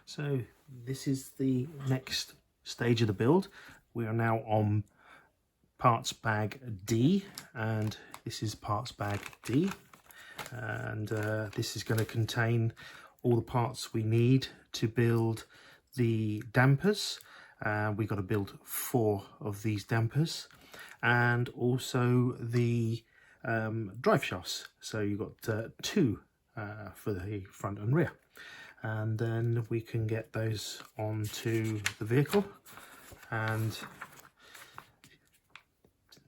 So this is the next stage of the build. We are now on parts bag D, and this is parts bag D, and this is going to contain all the parts we need to build the dampers. We've got to build 4 of these dampers, and also the drive shafts. So you've got 2 for the front and rear, and then we can get those onto the vehicle, and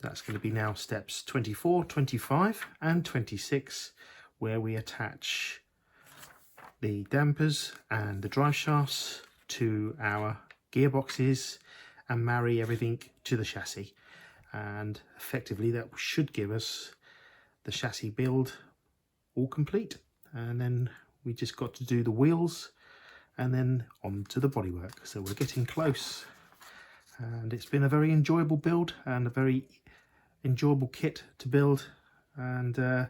that's going to be now steps 24, 25 and 26, where we attach the dampers and the drive shafts to our gearboxes and marry everything to the chassis, and effectively that should give us the chassis build all complete. And then we just got to do the wheels and then on to the bodywork. So we're getting close, and it's been a very enjoyable build and a very enjoyable kit to build, and I'm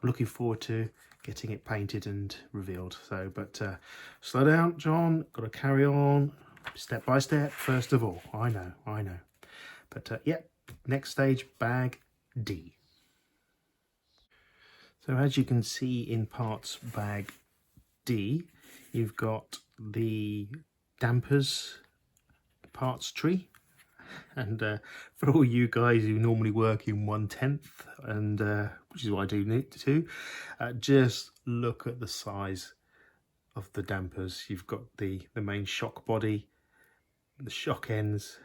looking forward to getting it painted and revealed. So but slow down, John, got to carry on step by step first of all. I know, but yeah, next stage, bag D. So as you can see in parts bag D, you've got the dampers parts tree, and for all you guys who normally work in 1/10, and which is what I do need to, just look at the size of the dampers. You've got the main shock body, the shock ends,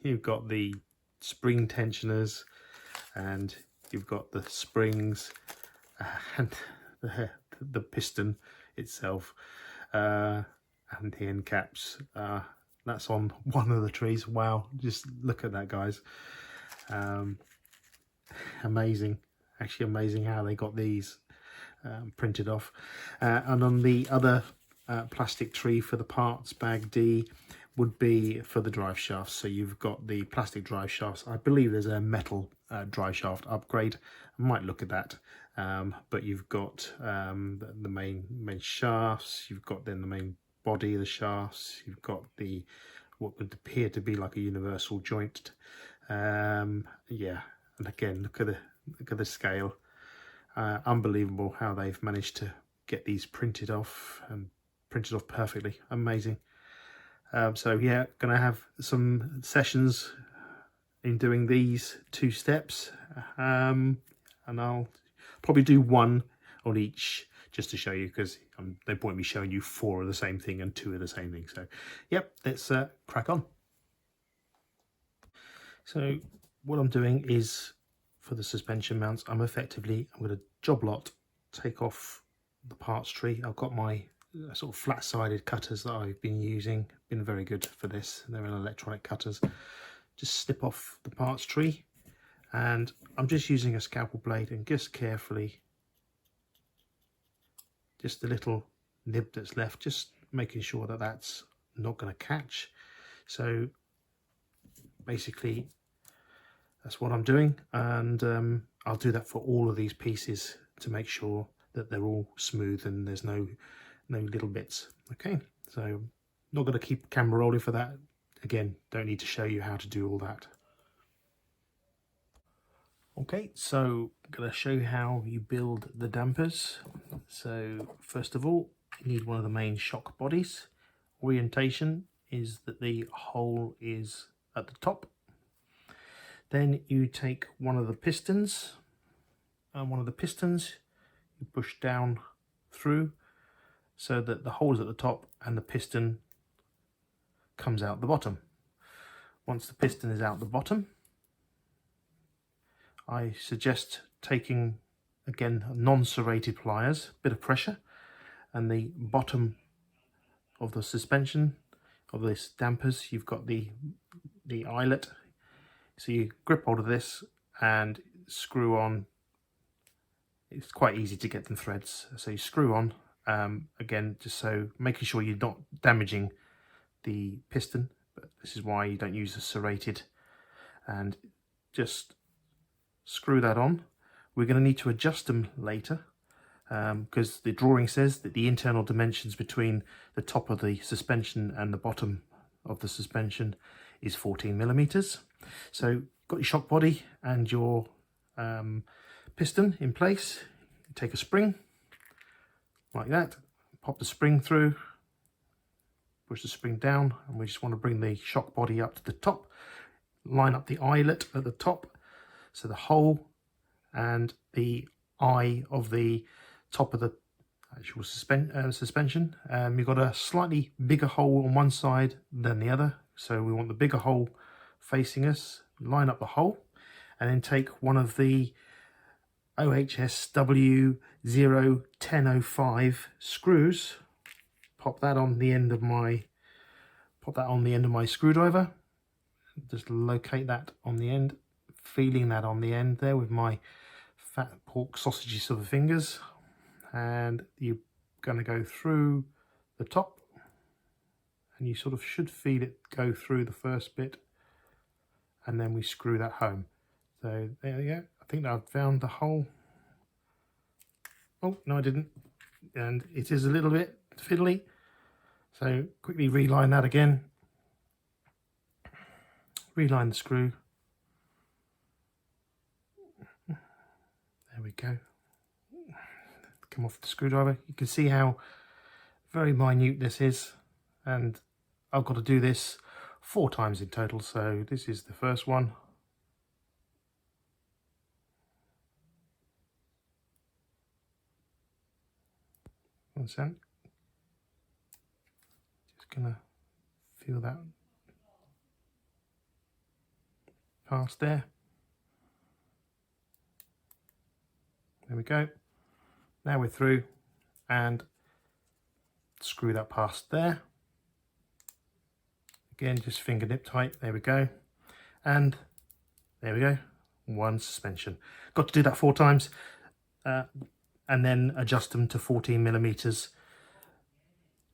you've got the spring tensioners, and you've got the springs, and the piston itself, and the end caps. That's on one of the trees. Wow, just look at that, guys. Amazing, actually amazing how they got these printed off. And on the other plastic tree for the parts bag D would be for the drive shafts. So you've got the plastic drive shafts. I believe there's a metal drive shaft upgrade. I might look at that. But you've got the main shafts. You've got then the main body of the shafts. You've got the what would appear to be like a universal joint. Yeah, and again, look at the scale. Unbelievable how they've managed to get these printed off perfectly. Amazing. So yeah, gonna have some sessions in doing these 2 steps, and I'll probably do 1 on each just to show you, because no point me showing you 4 of the same thing and 2 of the same thing. So yep, let's crack on. So what I'm doing is, for the suspension mounts, I'm going to job lot take off the parts tree. I've got my sort of flat-sided cutters that I've been using, been very good for this. They're electronic cutters. Just snip off the parts tree, and I'm just using a scalpel blade and just carefully, just the little nib that's left, just making sure that that's not going to catch. So basically that's what I'm doing, and I'll do that for all of these pieces to make sure that they're all smooth and there's no little bits. Okay, so not going to keep the camera rolling for that. Again, don't need to show you how to do all that. Okay, so I'm going to show you how you build the dampers. So first of all, you need one of the main shock bodies. Orientation is that the hole is at the top. Then you take one of the pistons, and one of the pistons you push down through so that the hole is at the top and the piston comes out the bottom. Once the piston is out the bottom, I suggest taking, again, non-serrated pliers, bit of pressure, and the bottom of the suspension of this dampers, you've got the eyelet. So you grip hold of this and screw on. It's quite easy to get them threads. So you screw on, again, just so making sure you're not damaging the piston, but this is why you don't use a serrated, and just screw that on. We're going to need to adjust them later, because the drawing says that the internal dimensions between the top of the suspension and the bottom of the suspension is 14 millimeters. So got your shock body and your piston in place. Take a spring like that, pop the spring through, push the spring down, and we just want to bring the shock body up to the top, line up the eyelet at the top, so the hole and the eye of the top of the actual suspension. You've got a slightly bigger hole on one side than the other, so we want the bigger hole facing us. Line up the hole and then take one of the OHSW01005 screws, pop that on the end of my screwdriver. Just locate that on the end, feeling that on the end there with my fat pork sausagey sort of fingers, and you're going to go through the top, and you sort of should feel it go through the first bit, and then we screw that home. So there we go. I think I've found the hole. Oh no, I didn't, and it is a little bit fiddly, so quickly reline that again, reline the screw. There we go. Come off the screwdriver. You can see how very minute this is, and I've got to do this 4 times in total, so this is the first one. One cent. Just gonna feel that past there. There we go. Now we're through, and screw that past there. Again, just finger nip tight. There we go. And there we go. One suspension. Got to do that 4 times. And then adjust them to 14 millimeters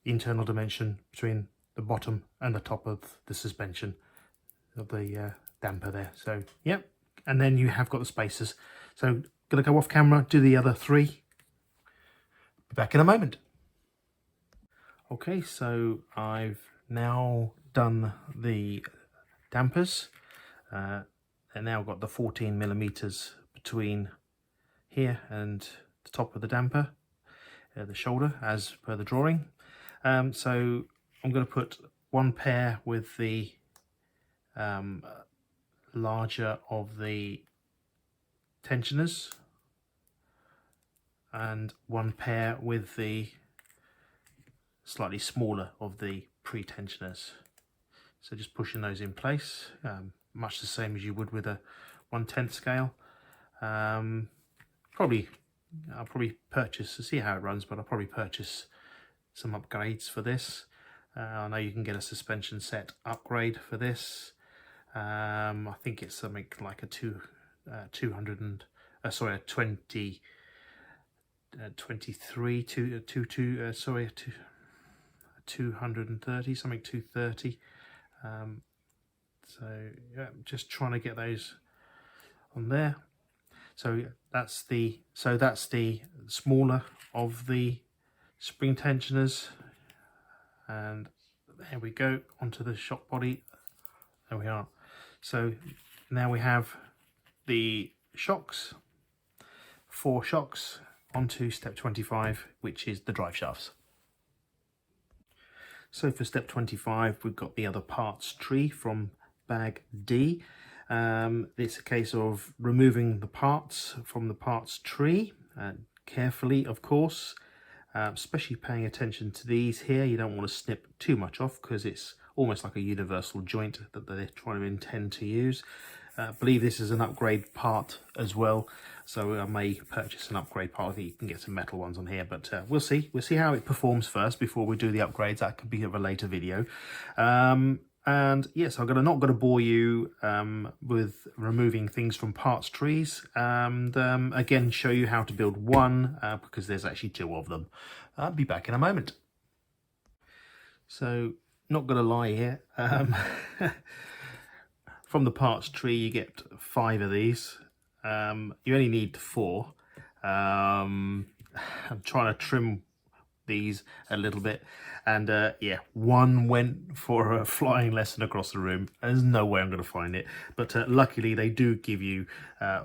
internal dimension between the bottom and the top of the suspension of the damper there. So yep, and then you have got the spacers. So gonna go off camera, do the other 3. Be back in a moment. Okay, so I've now done the dampers. And now got the 14 millimeters between here and the top of the damper, the shoulder, as per the drawing. So I'm going to put 1 pair with the larger of the tensioners, and 1 pair with the slightly smaller of the pre-tensioners. So just pushing those in place, much the same as you would with a 1/10 scale. I'll probably purchase, to see how it runs, but I'll probably purchase some upgrades for this. I know you can get a suspension set upgrade for this. I think it's something like a 230 something 230. So yeah, just trying to get those on there. So that's the smaller of the spring tensioners, and there we go, onto the shock body. There we are. So now we have the shocks, 4 shocks onto step 25, which is the drive shafts. So for step 25, we've got the other parts tree from bag D. It's a case of removing the parts from the parts tree, carefully, of course, especially paying attention to these here. You don't want to snip too much off, because it's almost like a universal joint that they're trying to intend to use. I believe this is an upgrade part as well, so I may purchase an upgrade part. I think you can get some metal ones on here, but we'll see how it performs first before we do the upgrades. That could be of a later video. And yes, I'm not going to bore you with removing things from parts trees, and again show you how to build one, because there's actually 2 of them. I'll be back in a moment. So, not going to lie here, from the parts tree you get 5 of these. You only need 4. I'm trying to trim these a little bit, and yeah, one went for a flying lesson across the room. There's no way I'm going to find it, but luckily they do give you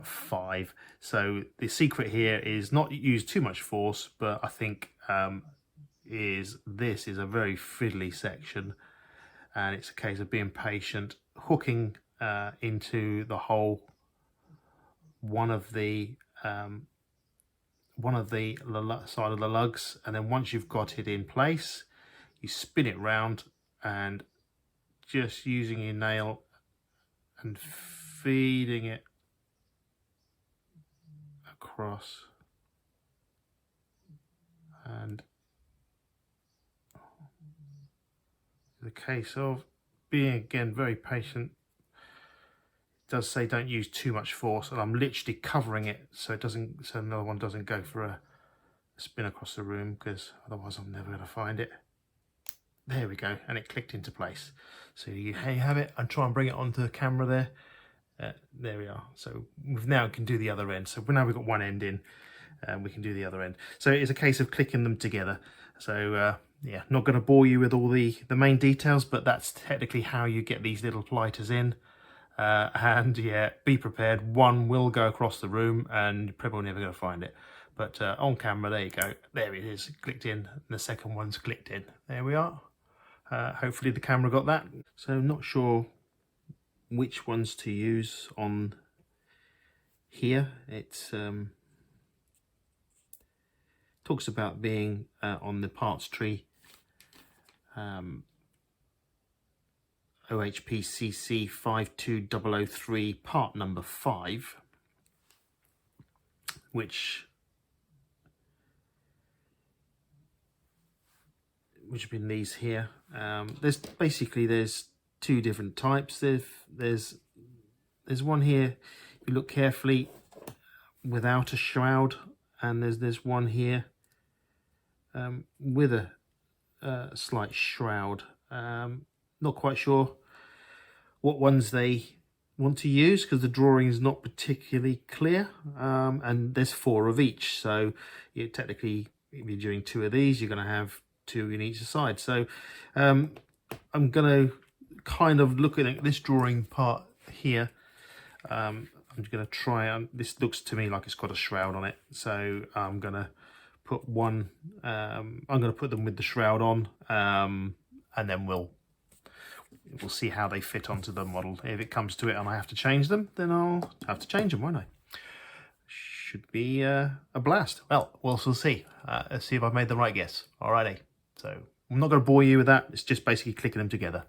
5. So the secret here is not use too much force, but I think this is a very fiddly section, and it's a case of being patient, hooking into the hole one of the side of the lugs, and then once you've got it in place, you spin it round and just using your nail and feeding it across, and the case of being again very patient. It does say don't use too much force, and I'm literally covering it so it doesn't, so another one doesn't go for a spin across the room, because otherwise I'm never going to find it. There we go, and it clicked into place. So you have it, and try and bring it onto the camera there. There we are. So we've now can do the other end. So now we've got one end in, we can do the other end. So it's a case of clicking them together. So yeah, not going to bore you with all the main details, but that's technically how you get these little plighters in. And yeah, be prepared. One will go across the room, and you're probably never going to find it. But on camera, there you go. There it is, clicked in. And the second one's clicked in. There we are. Hopefully the camera got that. So not sure which ones to ose on here. It's talks about being on the parts tree, OHPCC 52003 part number 5, which have been these here. There's two different types. There's one here, if you look carefully, without a shroud, and there's one here with a slight shroud. Not quite sure what ones they want to use, because the drawing is not particularly clear, and there's 4 of each, so you technically, if you're doing 2 of these, you're going to have 2 in each side. So I'm going to kind of look at this drawing part here. I'm just going to try on, this looks to me like it's got a shroud on it, so I'm going to put one, I'm going to put them with the shroud on, and then we'll see how they fit onto the model. If it comes to it and I have to change them, then I'll have to change them, won't I? Should be a blast. Well, we'll see. Let's see if I've made the right guess. Alrighty. So I'm not going to bore you with that. It's just basically clicking them together.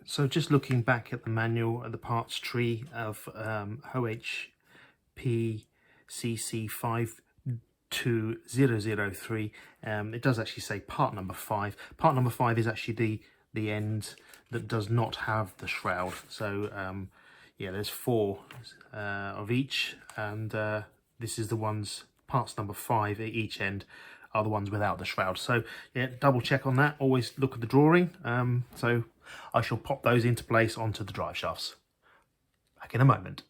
So just looking back at the manual at the parts tree of OHPCC 52003, it does actually say part number 5. Part number 5 is actually the end that does not have the shroud. So yeah, there's 4 of each, and this is the ones, parts number 5 at each end are the ones without the shroud. So yeah, double check on that. Always look at the drawing. So I shall pop those into place onto the drive shafts. Back in a moment.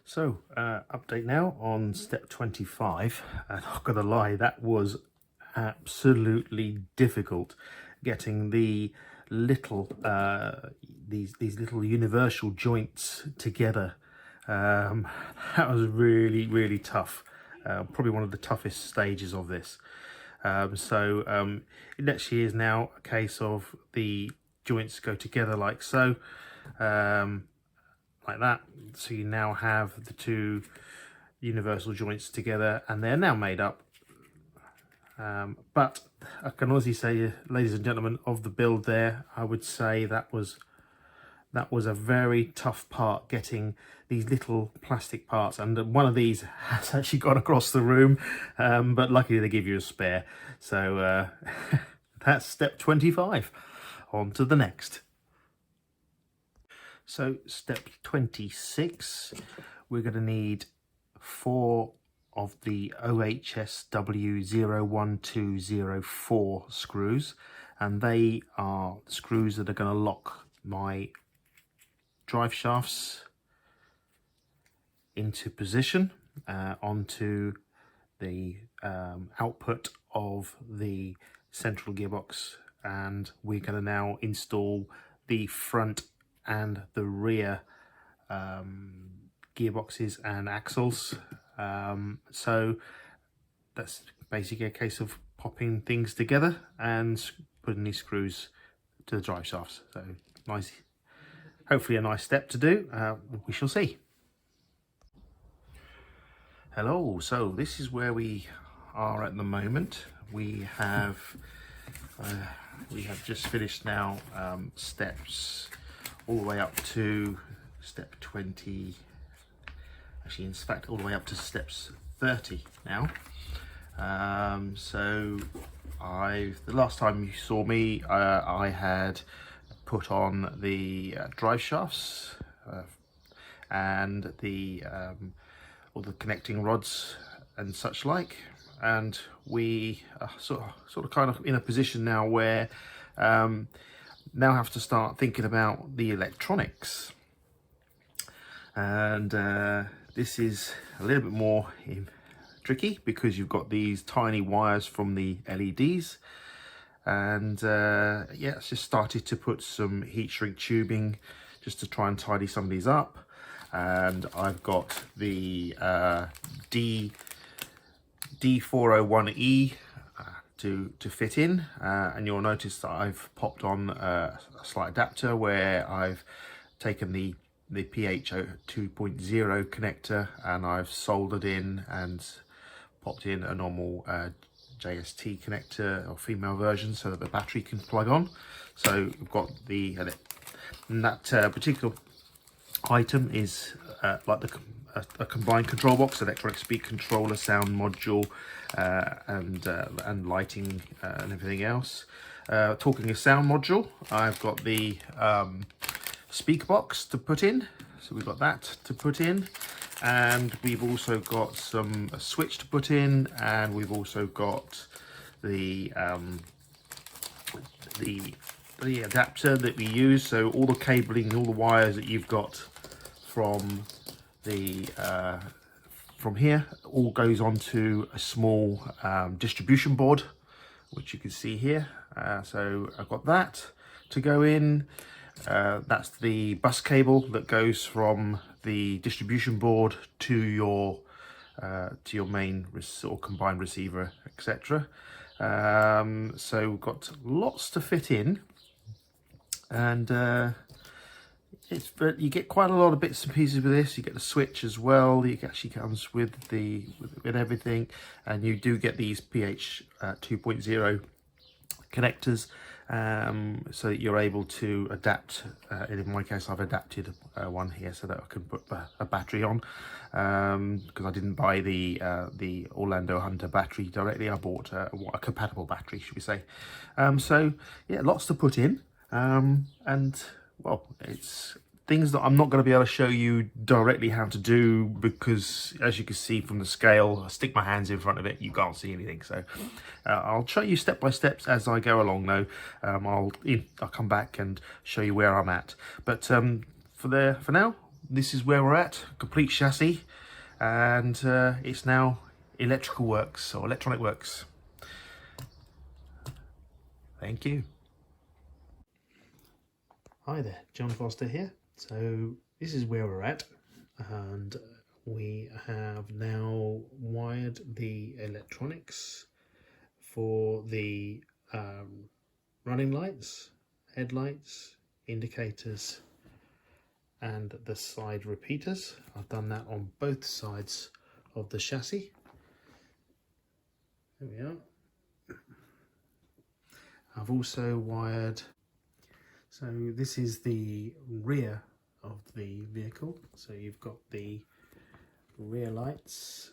So update now on step 25, and I'm not gonna lie, that was absolutely difficult, getting the little these little universal joints together. That was really tough. Probably one of the toughest stages of this. It actually is now a case of the joints go together like so, like that. So you now have the 2 universal joints together, and they're now made up. But I can honestly say, ladies and gentlemen, of the build there, I would say that was a very tough part, getting these little plastic parts, and one of these has actually gone across the room, but luckily they give you a spare. So that's step 25. On to the next. So step 26, we're going to need 4 of the OHSW01204 screws, and they are the screws that are going to lock my drive shafts into position. onto the output of the central gearbox, and we're going to now install the front and the rear gearboxes and axles. So that's basically a case of popping things together and putting these screws to the drive shafts. So nice, hopefully a nice step to do. We shall see. Hello, so this is where we are at the moment. We have just finished now steps all the way up to step 20, actually in fact all the way up to steps 30 now. So the last time you saw me, I had put on the drive shafts and the all the connecting rods and such like, and we are sort of kind of in a position now where now have to start thinking about the electronics, and this is a little bit more tricky because you've got these tiny wires from the LEDs, and yeah, it's just started to put some heat shrink tubing just to try and tidy some of these up. And I've got the D401E to fit in, and you'll notice that I've popped on a slight adapter where I've taken the Pt1 connector and I've soldered in and popped in a normal JST connector or female version so that the battery can plug on. So we've got and that particular item is like a combined control box, electronic speed controller, sound module, and lighting and everything else. Talking of sound module, I've got the speaker box to put in, so we've got that to put in, and we've also got a switch to put in, and we've also got the adapter that we use. So all the cabling, all the wires that you've got from the from here all goes onto a small distribution board, which you can see here. So I've got that to go in. That's the bus cable that goes from the distribution board to your main or combined receiver, etc. So we've got lots to fit in, and you get quite a lot of bits and pieces with this. You get the switch as well. It actually comes with everything, and you do get these PH 2.0 connectors, so that you're able to adapt. In my case, I've adapted one here so that I can put a battery on, because I didn't buy the Orlandoo Hunter battery directly. I bought a compatible battery, should we say. So yeah, lots to put in, and well, it's things that I'm not going to be able to show you directly how to do, because as you can see from the scale, I stick my hands in front of it, you can't see anything. So I'll show you step by steps as I go along though. I'll come back and show you where I'm at. But for now, this is where we're at, complete chassis, and it's now electrical works or electronic works. Thank you. Hi there, John Foster here. So this is where we're at, and we have now wired the electronics for the running lights, headlights, indicators, and the side repeaters. I've done that on both sides of the chassis. There we are. I've also wired, so this is the rear of the vehicle. So you've got the rear lights,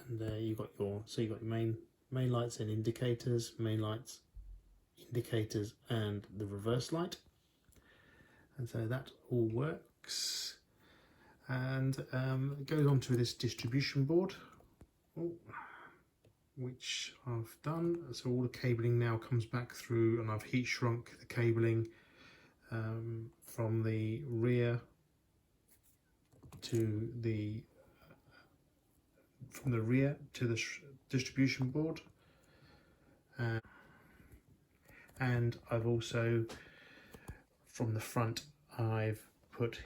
and you've got your main lights and indicators, main lights, indicators, and the reverse light. And so that all works, and it goes onto this distribution board, which I've done. So all the cabling now comes back through, and I've heat shrunk the cabling from the rear to the from the rear to the distribution board, and I've also from the front I've put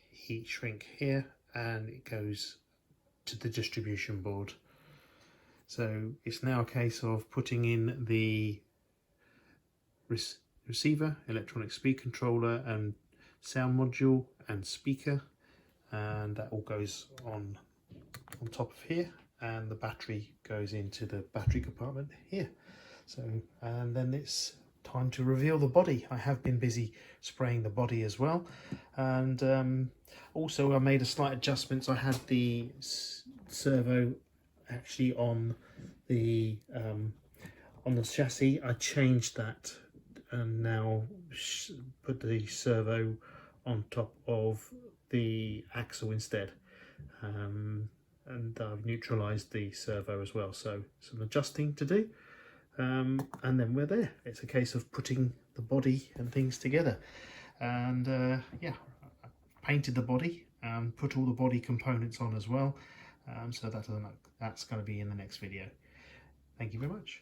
heat shrink here, and it goes to the distribution board. So it's now a case of putting in the receiver, electronic speed controller and sound module and speaker, and that all goes on top of here, and the battery goes into the battery compartment here. So, and then it's time to reveal the body. I have been busy spraying the body as well, and also I made a slight adjustments. I had the servo actually on the chassis. I changed that and now put the servo on top of the axle instead, and I've neutralized the servo as well, so some adjusting to do, and then we're there. It's a case of putting the body and things together, and yeah, I painted the body and put all the body components on as well, so that's going to be in the next video. Thank you very much.